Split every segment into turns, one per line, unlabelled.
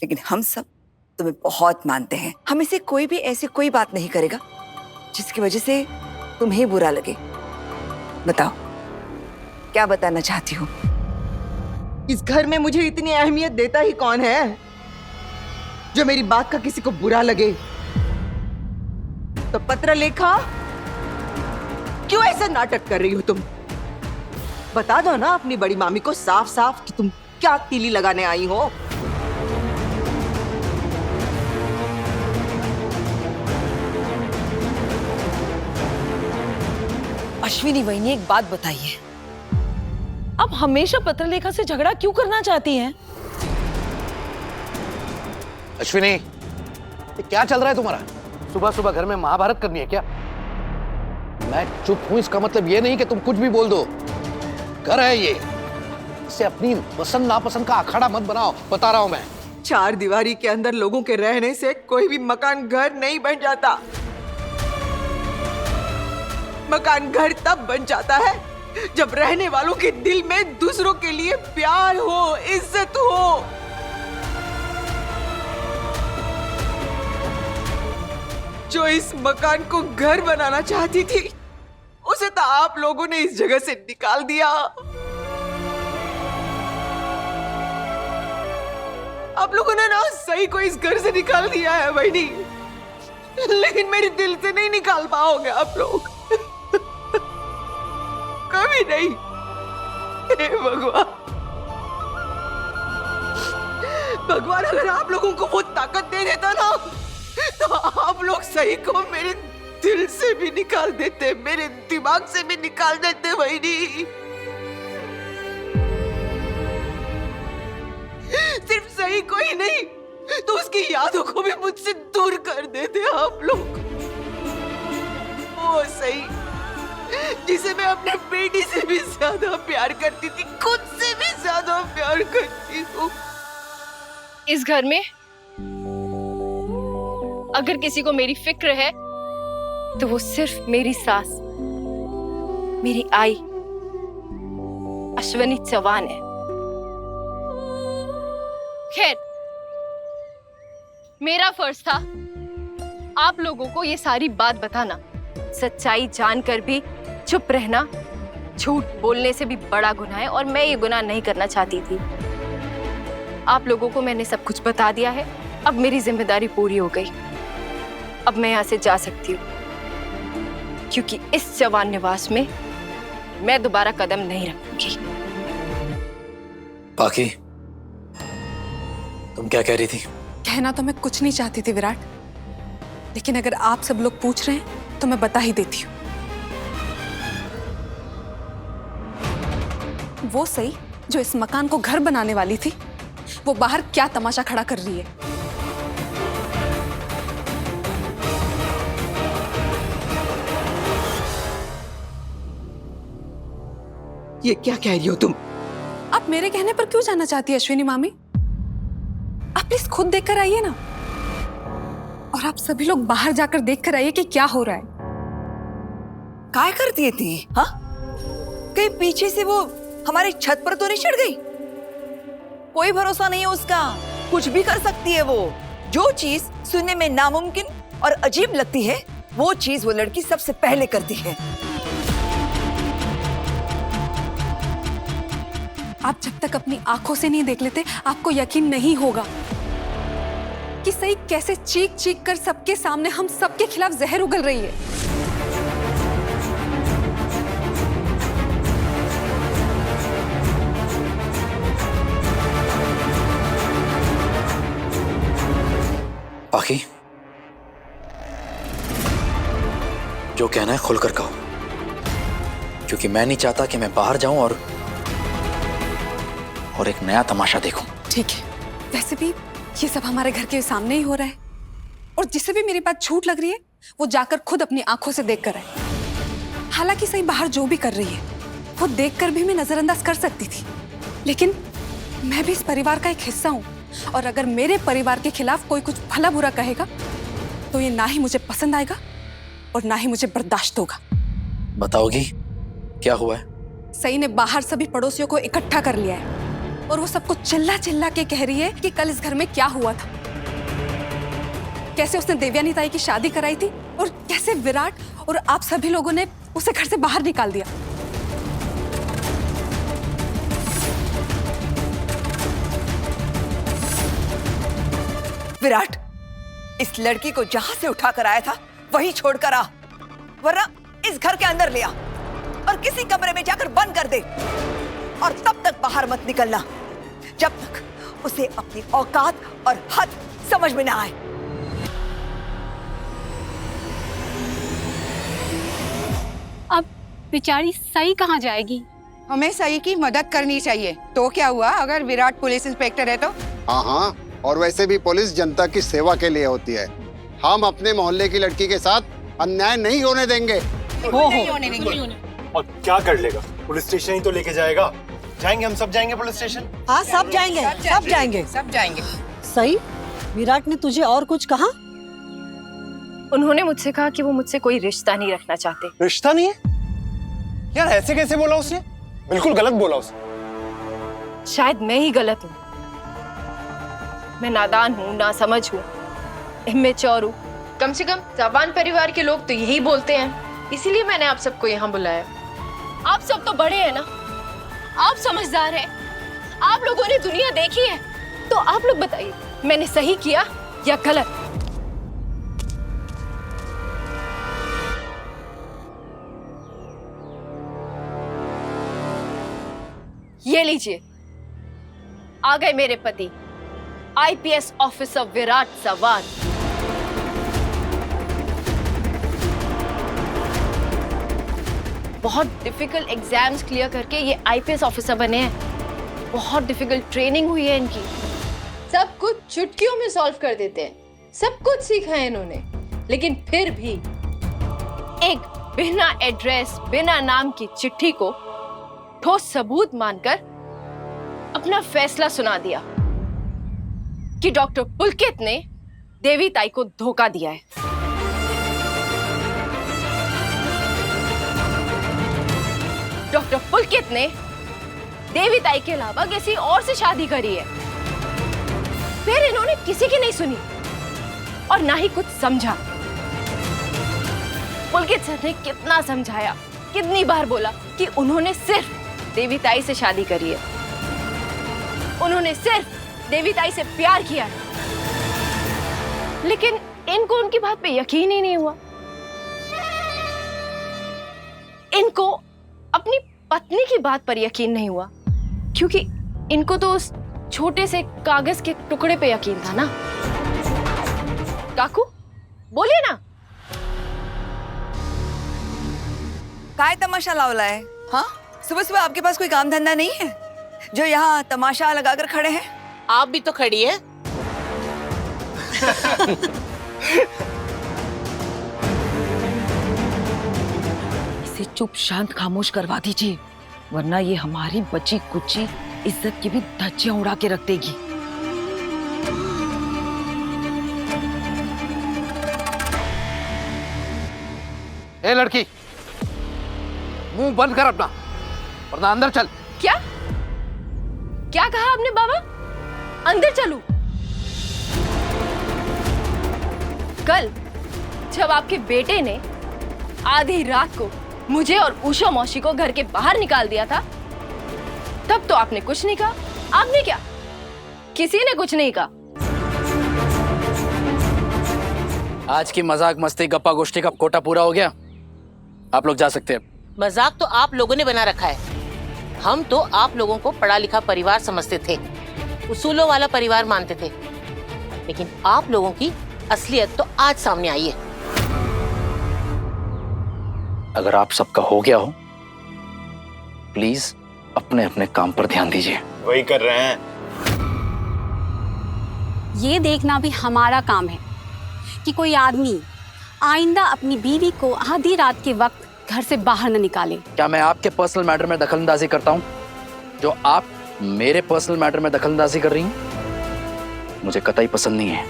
लेकिन हम सब तुम्हें बहुत मानते हैं। हमें से कोई भी ऐसी कोई बात नहीं करेगा जिसकी वजह से तुम्हें बुरा लगे। बताओ, क्या बताना चाहती हो?
इस घर में मुझे इतनी अहमियत देता ही कौन है जो मेरी बात का किसी को बुरा लगे? तो पत्रलेखा, क्यों ऐसा नाटक कर रही हो तुम? बता दो ना अपनी बड़ी मामी को साफ साफ कि तुम क्या तीली लगाने आई हो।
अश्विनी वहिनी, एक बात बताइए,
आप हमेशा पत्रलेखा से झगड़ा क्यों करना चाहती हैं?
अश्विनी, ये क्या चल रहा है तुम्हारा? सुबह सुबह घर में महाभारत करनी है क्या? मैं चुप हूं इसका मतलब ये नहीं कि तुम कुछ भी बोल दो। घर है ये, इसे अपनी पसंद नापसंद का अखाड़ा मत बनाओ, बता रहा हूं मैं।
चार दीवारी के अंदर लोगों के रहने से कोई भी मकान घर नहीं बन जाता। मकान घर तब बन जाता है जब रहने वालों के दिल में दूसरों के लिए प्यार हो, इज्जत हो। जो इस मकान को घर बनाना चाहती थी, उसे तो आप लोगों ने इस जगह से निकाल दिया। आप लोगों ने ना सही को इस घर से निकाल दिया है बहनी, लेकिन मेरे दिल से नहीं निकाल पाओगे आप लोग, कभी नहीं। हे भगवान, भगवान अगर आप लोगों को वो ताकत दे देता ना, तो आप लोग सही को मेरे दिल से भी निकाल देते, मेरे दिमाग से भी निकाल देते बहनी। सिर्फ सही को ही नहीं, तो उसकी यादों को भी मुझसे दूर कर देते आप लोग। वो सही जिसे मैं अपने बेटी से भी ज्यादा प्यार करती थी, खुद से भी ज्यादा प्यार करती हूँ।
इस घर में अगर किसी को मेरी फिक्र है तो वो सिर्फ मेरी सास, मेरी आई अश्विनी चौहान है। खैर, मेरा फर्ज था आप लोगों को ये सारी बात बताना। सच्चाई जानकर भी चुप रहना झूठ बोलने से भी बड़ा गुनाह है, और मैं ये गुनाह नहीं करना चाहती थी। आप लोगों को मैंने सब कुछ बता दिया है, अब मेरी जिम्मेदारी पूरी हो गई। अब मैं यहाँ से जा सकती हूँ, क्योंकि इस चौहान निवास में मैं दोबारा कदम नहीं रखूंगी।
बाकी तुम क्या कह रही थी?
कहना तो मैं कुछ नहीं चाहती थी विराट, लेकिन अगर आप सब लोग पूछ रहे हैं तो मैं बता ही देती हूँ। वो सही जो इस मकान को घर बनाने वाली थी, वो बाहर क्या तमाशा खड़ा कर रही है।
ये क्या कह रही हो तुम?
आप मेरे कहने पर क्यों जाना चाहती है अश्विनी मामी? आप प्लीज खुद देखकर आइए ना, और आप सभी लोग बाहर जाकर देखकर आइए कि क्या हो रहा है।
काय करती थी? हाँ, कहीं पीछे से वो हमारी छत पर तो नहीं चढ़ गई? कोई भरोसा नहीं है उसका, कुछ भी कर सकती है वो। जो चीज सुनने में नामुमकिन और अजीब लगती है, वो चीज वो लड़की सबसे पहले करती है।
आप जब तक अपनी आंखों से नहीं देख लेते, आपको यकीन नहीं होगा कि सही कैसे चीख चीख कर सबके सामने हम सबके खिलाफ जहर उगल रही है।
बाकी जो कहना है खुलकर कहो, क्योंकि मैं नहीं चाहता कि मैं बाहर जाऊं और एक नया तमाशा देखूं।
ठीक है, वैसे भी ये सब हमारे घर के सामने ही हो रहा है, और जिसे भी मेरी बात झूठ लग रही है वो जाकर खुद अपनी आंखों से देख कर आए। हालांकि सही बाहर जो भी कर रही है वो देखकर भी मैं नजरअंदाज कर सकती थी, लेकिन मैं भी इस परिवार का एक हिस्सा हूं, और अगर मेरे परिवार के खिलाफ कोई कुछ भला बुरा कहेगा तो ये ना ही मुझे पसंद आएगा और ना ही मुझे बर्दाश्त होगा।
बताओगी क्या हुआ है?
सई ने बाहर सभी पड़ोसियों को इकट्ठा कर लिया है और वो सबको चिल्ला चिल्ला के कह रही है कि कल इस घर में क्या हुआ था, कैसे उसने देवयानी ताई की शादी कराई थी और कैसे विराट और आप सभी लोगों ने उसे घर से बाहर निकाल दिया।
विराट, इस लड़की को जहां से उठा कर आया था वहीं छोड़कर आ, वरना इस घर के अंदर ले आ और किसी कमरे में जाकर बंद कर दे, और तब तक बाहर मत निकलना जब तक उसे अपनी औकात और हद समझ में ना आए।
अब बेचारी सई कहाँ जाएगी?
हमें सई की मदद करनी चाहिए। तो क्या हुआ अगर विराट पुलिस इंस्पेक्टर है तो?
हाँ हाँ, और वैसे भी पुलिस जनता की सेवा के लिए होती है। हम अपने मोहल्ले की लड़की के साथ अन्याय नहीं होने देंगे।
नहीं होने देंगे।
और क्या कर लेगा? पुलिस स्टेशन ही तो लेके जाएगा। जाएंगे, हम सब जाएंगे पुलिस स्टेशन।
हाँ, सब जाएंगे, सब जाएंगे,
सब जाएंगे।
सही। विराट ने तुझे और कुछ कहा?
उन्होंने मुझसे कहा कि वो मुझसे कोई रिश्ता नहीं रखना चाहते।
रिश्ता नहीं है? यार ऐसे कैसे बोला उसने? बिल्कुल गलत बोला उसने।
शायद मैं ही गलत हूँ। मैं नादान हूँ, नासमझ हूँ, इम्मेच्योर हूँ। कम से कम जवान परिवार के लोग तो यही बोलते हैं, इसीलिए मैंने आप सबको यहाँ बुलाया। आप सब तो बड़े हैं ना, आप समझदार हैं, आप लोगों ने दुनिया देखी है, तो आप लोग बताइए मैंने सही किया या गलत? ये लीजिए, आ गए मेरे पति आईपीएस ऑफिसर विराट सवान। बहुत डिफिकल्ट एग्जाम्स क्लियर करके ये आईपीएस ऑफिसर बने हैं। बहुत डिफिकल्ट ट्रेनिंग हुई है इनकी। सब कुछ चुटकियों में सॉल्व कर देते हैं, सब कुछ सीखा है इन्होंने, लेकिन फिर भी एक बिना एड्रेस, बिना नाम की चिट्ठी को ठोस सबूत मानकर अपना फैसला सुना दिया कि डॉक्टर पुलकित ने देवी ताई को धोखा दिया है। डॉक्टर पुलकित ने देवी ताई के अलावा किसी और से शादी करी है। फिर इन्होंने किसी की नहीं सुनी और ना ही कुछ समझा। पुलकित सर ने कितना समझाया, कितनी बार बोला कि उन्होंने सिर्फ देवी ताई से शादी करी है, उन्होंने सिर्फ देवी ताई से प्यार किया है, लेकिन इनको उनकी बात पे यकीन ही नहीं हुआ। इनको अपनी पत्नी की बात पर यकीन नहीं हुआ, क्योंकि इनको तो उस छोटे से कागज के टुकड़े पे यकीन था ना। काकू बोलिए ना।
काय तमाशा लावलाय? हाँ, सुबह सुबह आपके पास कोई काम धंधा नहीं है जो यहाँ तमाशा लगाकर खड़े हैं?
आप भी तो खड़ी है।
इसे चुप शांत खामोश करवा दीजिए, वरना ये हमारी बची कुची इज्जत की भी धज्जियां उड़ा के रख देगी।
ए लड़की, मुंह बंद कर अपना, वरना अंदर चल।
क्या क्या कहा आपने बाबा? अंदर चलूं? कल जब आपके बेटे ने आधी रात को मुझे और उषा मौसी को घर के बाहर निकाल दिया था, तब तो आपने कुछ नहीं कहा। आपने क्या? किसी ने कुछ नहीं कहा।
आज की मजाक मस्ती गप्पा गोष्ठी का कोटा पूरा हो गया, आप लोग जा सकते हैं।
मजाक तो आप लोगों ने बना रखा है। हम तो आप लोगों को पढ़ा लिखा परिवार समझते थे, उसूलों वाला परिवार मानते थे, लेकिन आप लोगों की असलियत तो आज सामने आई है।
अगर आप सबका हो गया हो, प्लीज अपने अपने काम पर ध्यान दीजिए।
वही कर रहे हैं।
ये देखना भी हमारा काम है कि कोई आदमी आइंदा अपनी बीवी को आधी रात के वक्त घर से बाहर न निकाले।
क्या मैं आपके पर्सनल मैटर में दखलंदाजी करता हूं जो आप मेरे पर्सनल मैटर में दखलंदाजी कर रही हैं? मुझे कतई पसंद नहीं है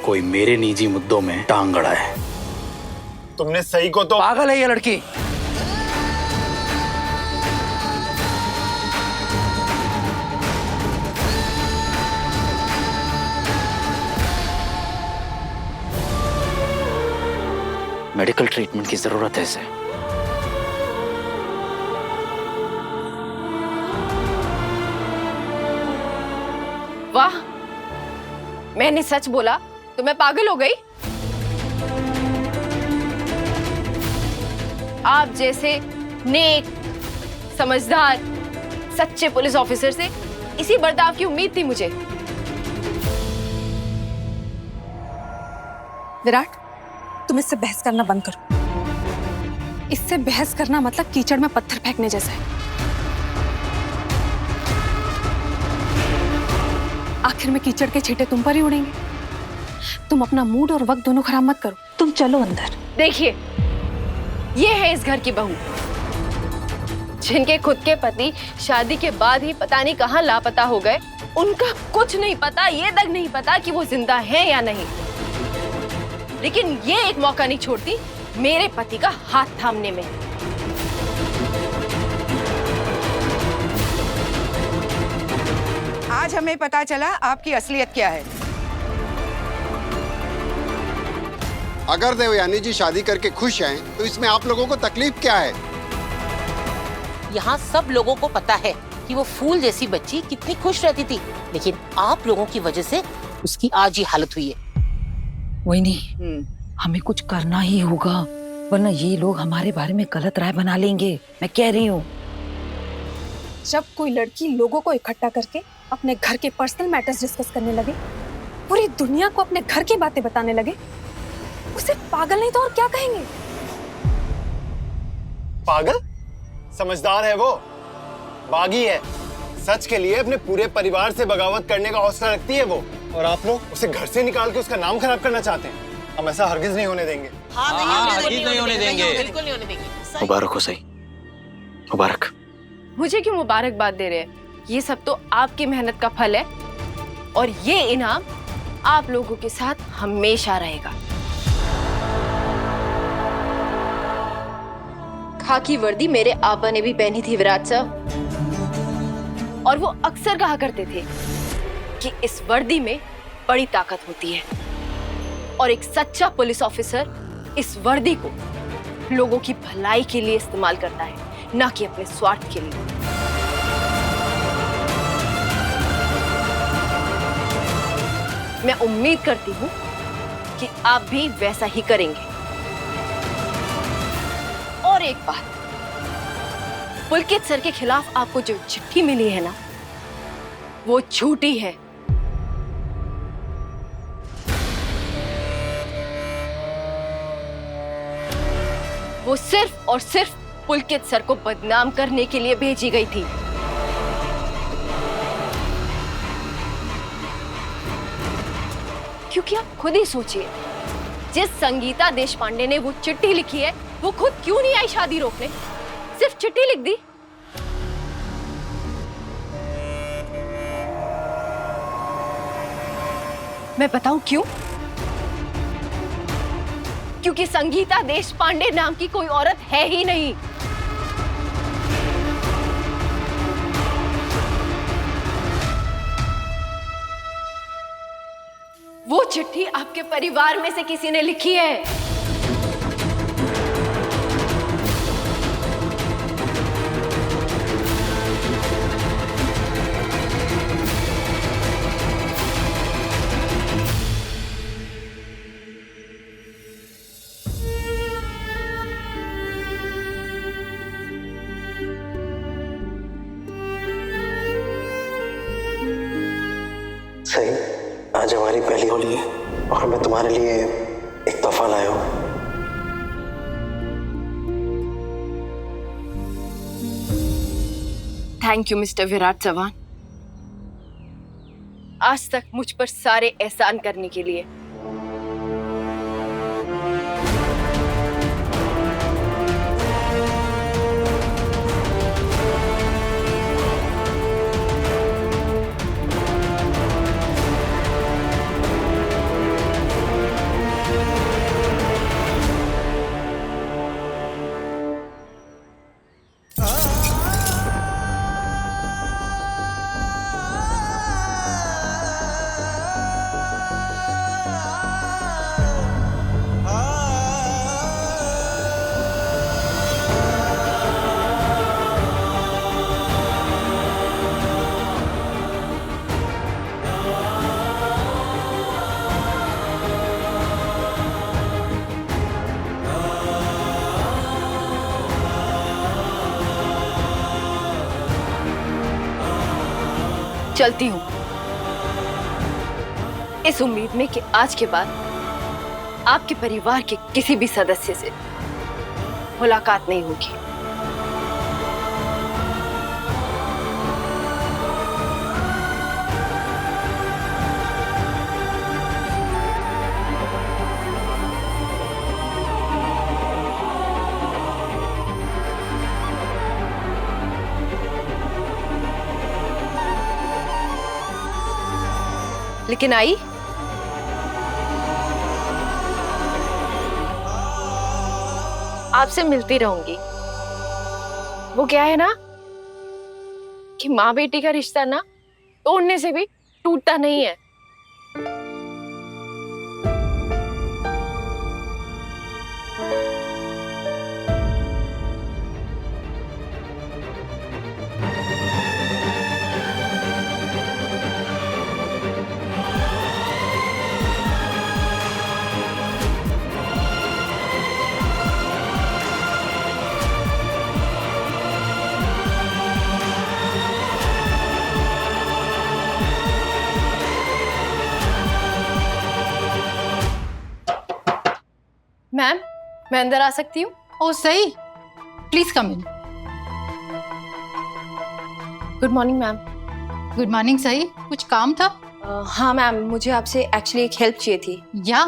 कोई मेरे निजी मुद्दों में टांग अड़ाए।
तुमने सही को तो...
पागल है ये लड़की। मेडिकल ट्रीटमेंट की जरूरत है इसे।
वाह, मैंने सच बोला तो मैं पागल हो गई? आप जैसे नेक, समझदार, सच्चे पुलिस ऑफिसर से इसी बर्ताव की उम्मीद थी मुझे।
विराट, तुम इससे बहस करना बंद करो। इससे बहस करना मतलब कीचड़ में पत्थर फेंकने जैसा है। आखिर में कीचड़ के छींटे तुम पर ही उड़ेंगे। तुम अपना मूड और वक्त दोनों खराब मत करो। तुम चलो अंदर।
देखिए, ये है इस घर की बहू, जिनके खुद के पति शादी के बाद ही पता नहीं कहां लापता हो गए। उनका कुछ नहीं पता, ये तक नहीं पता कि वो जिंदा है या नहीं। लेकिन ये एक मौका नहीं छोड़ती मेरे पति का हाथ थामने में।
आज हमें पता चला आपकी असलियत क्या है।
अगर देवयानी जी शादी करके खुश हैं, तो इसमें आप लोगों को तकलीफ क्या है?
यहाँ सब लोगों को पता है कि वो फूल जैसी बच्ची कितनी खुश रहती थी, लेकिन आप लोगों की वजह से उसकी आज ही हालत हुई है।
वही नहीं, हमें कुछ करना ही होगा, वरना ये लोग हमारे बारे में गलत राय बना लेंगे। मैं कह रही हूँ।
जब कोई लड़की लोगों को इकट्ठा करके अपने घर के पर्सनल मैटर्स डिस्कस करने लगे, पूरी दुनिया को अपने घर की बातें बताने लगे, उसे पागल नहीं तो और क्या कहेंगे?
पागल? समझदार है वो, बागी है। सच के लिए अपने पूरे परिवार से बगावत करने का हौसला रखती है वो। और आप लोग उसे घर से निकाल के उसका नाम खराब करना चाहते हैं। हम ऐसा हरगिज नहीं होने देंगे।
नहीं होने देंगे।
बिल्कुल नहीं होने देंगे।
मुबारक हो सही, मुबारक।
मुझे क्यों मुबारकबाद दे रहे हैं? ये सब तो आपकी मेहनत का फल है, और ये इनाम आप लोगों के साथ हमेशा रहेगा। खाकी वर्दी मेरे आपा ने भी पहनी थी विराट साहब, और वो अक्सर कहा करते थे कि इस वर्दी में बड़ी ताकत होती है, और एक सच्चा पुलिस ऑफिसर इस वर्दी को लोगों की भलाई के लिए इस्तेमाल करता है, ना कि अपने स्वार्थ के लिए। मैं उम्मीद करती हूँ कि आप भी वैसा ही करेंगे। और एक बात, पुलकित सर के खिलाफ आपको जो चिट्ठी मिली है ना, वो झूठी है। वो सिर्फ और सिर्फ पुलकित सर को बदनाम करने के लिए भेजी गई थी। क्योंकि आप खुद ही सोचिए, जिस संगीता देशपांडे ने वो चिट्ठी लिखी है, वो खुद क्यों नहीं आई शादी रोकने? सिर्फ चिट्ठी लिख दी। मैं बताऊं क्यों? क्योंकि संगीता देशपांडे नाम की कोई औरत है ही नहीं। वो चिट्ठी आपके परिवार में से किसी ने लिखी है।
सही, आज हमारी पहली होली है और मैं तुम्हारे लिए एक तोहफा लाया हूं।
Thank you mister Virat Chauhan, आज तक मुझ पर सारे एहसान करने के लिए। चलती हूँ, इस उम्मीद में कि आज के बाद आपके परिवार के किसी भी सदस्य से मुलाकात नहीं होगी। लेकिन आई, आपसे मिलती रहूंगी। वो क्या है ना कि माँ बेटी का रिश्ता ना तोड़ने से भी टूटता नहीं है। मैम, मैं अंदर आ सकती हूँ?
ओह सही, please come in.
Good morning ma'am.
Good morning सही, कुछ काम था?
हाँ मैम, मुझे आपसे एक्चुअली एक हेल्प चाहिए थी।
या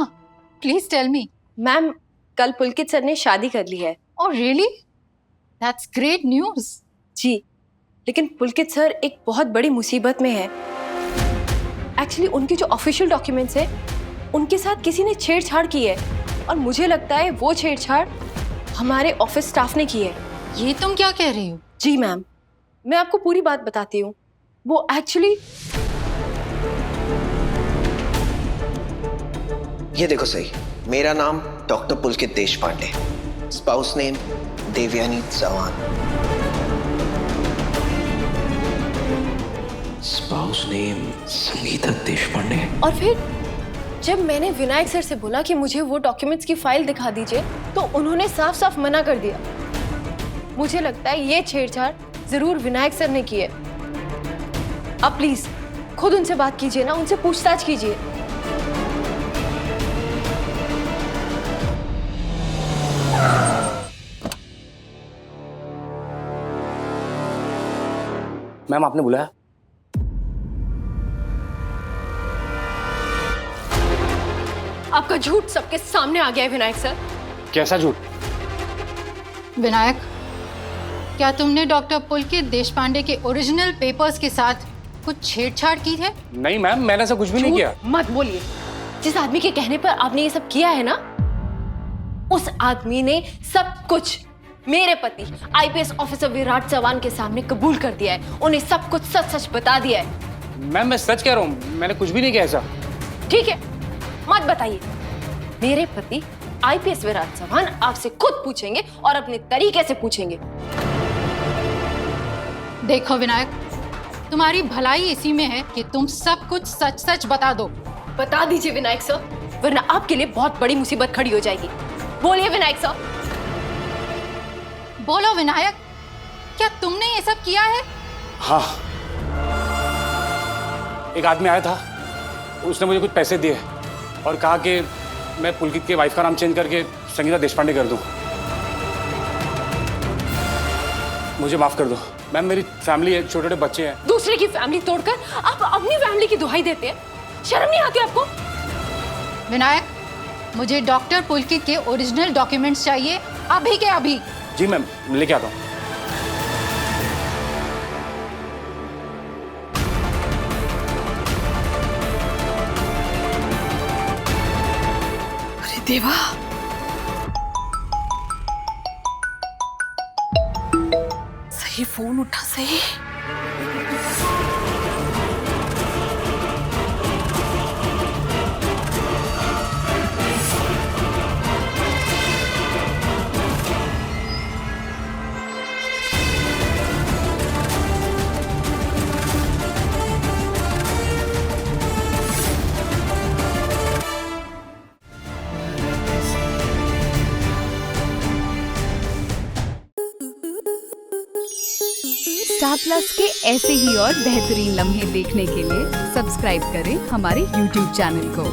प्लीज टेल मी।
मैम, कल पुलकित सर ने शादी कर ली है।
Oh really? That's great news.
जी, लेकिन पुलकित सर एक बहुत बड़ी मुसीबत में है। एक्चुअली उनके जो ऑफिशियल डॉक्यूमेंट्स है उनके साथ किसी ने छेड़छाड़ की है और मुझे लगता है वो छेड़छाड़ हमारे ऑफिस स्टाफ ने की है।
ये तुम क्या कह रही हो?
जी मैम, मैं आपको पूरी बात बताती हूँ। वो एक्चुअली
ये देखो सही, मेरा नाम doctor Pulkit Deshpande, spouse name Devyani Chauhan. Spouse name Sangeeta Deshpande.
और फिर जब मैंने विनायक सर से बोला कि मुझे वो डॉक्यूमेंट्स की फाइल दिखा दीजिए तो उन्होंने साफ साफ मना कर दिया। मुझे लगता है ये छेड़छाड़ जरूर विनायक सर ने की है। अब प्लीज खुद उनसे बात कीजिए ना, उनसे पूछताछ कीजिए।
मैम, आपने बुलाया?
आपका झूठ सबके सामने आ गया है विनायक सर।
कैसा झूठ?
विनायक, क्या तुमने डॉक्टर पुलकित देशपांडे के ओरिजिनल पेपर्स के साथ कुछ छेड़छाड़ की है?
नहीं मैम, मैंने ऐसा कुछ भी नहीं किया।
मत बोलिए। जिस आदमी के कहने पर आपने ये सब किया है ना, उस आदमी ने सब कुछ मेरे पति आईपीएस ऑफिसर विराट चौहान के सामने कबूल कर दिया है। उन्हें सब कुछ सच सच बता दिया है।
मैम, मैं सच कह रहा हूँ, मैंने कुछ भी नहीं किया ऐसा।
ठीक है, मत बताइए। मेरे पति आईपीएस विराट चौहान आपसे खुद पूछेंगे और अपने तरीके से पूछेंगे।
देखो विनायक, तुम्हारी भलाई इसी में है कि तुम सब कुछ सच सच बता दो।
बता दीजिए विनायक सर, वरना आपके लिए बहुत बड़ी मुसीबत खड़ी हो जाएगी। बोलिए विनायक सर।
बोलो विनायक, क्या तुमने ये सब किया है?
हाँ, एक आदमी आया था, उसने मुझे कुछ पैसे दिए और कहा कि मैं पुलकित के वाइफ का नाम चेंज करके संगीता देशपांडे कर दूं। मुझे माफ कर दो मैम, मेरी फैमिली है, छोटे छोटे बच्चे हैं।
दूसरे की फैमिली तोड़कर आप अपनी फैमिली की दुहाई देते हैं, शर्म नहीं आती आपको?
विनायक, मुझे डॉक्टर पुलकित के ओरिजिनल डॉक्यूमेंट्स चाहिए, अभी के अभी।
जी मैम, लेके आता हूँ।
अरे देवा, सही फोन उठा सही।
स्टार प्लस के ऐसे ही और बेहतरीन लम्हे देखने के लिए सब्सक्राइब करें हमारे YouTube चैनल को।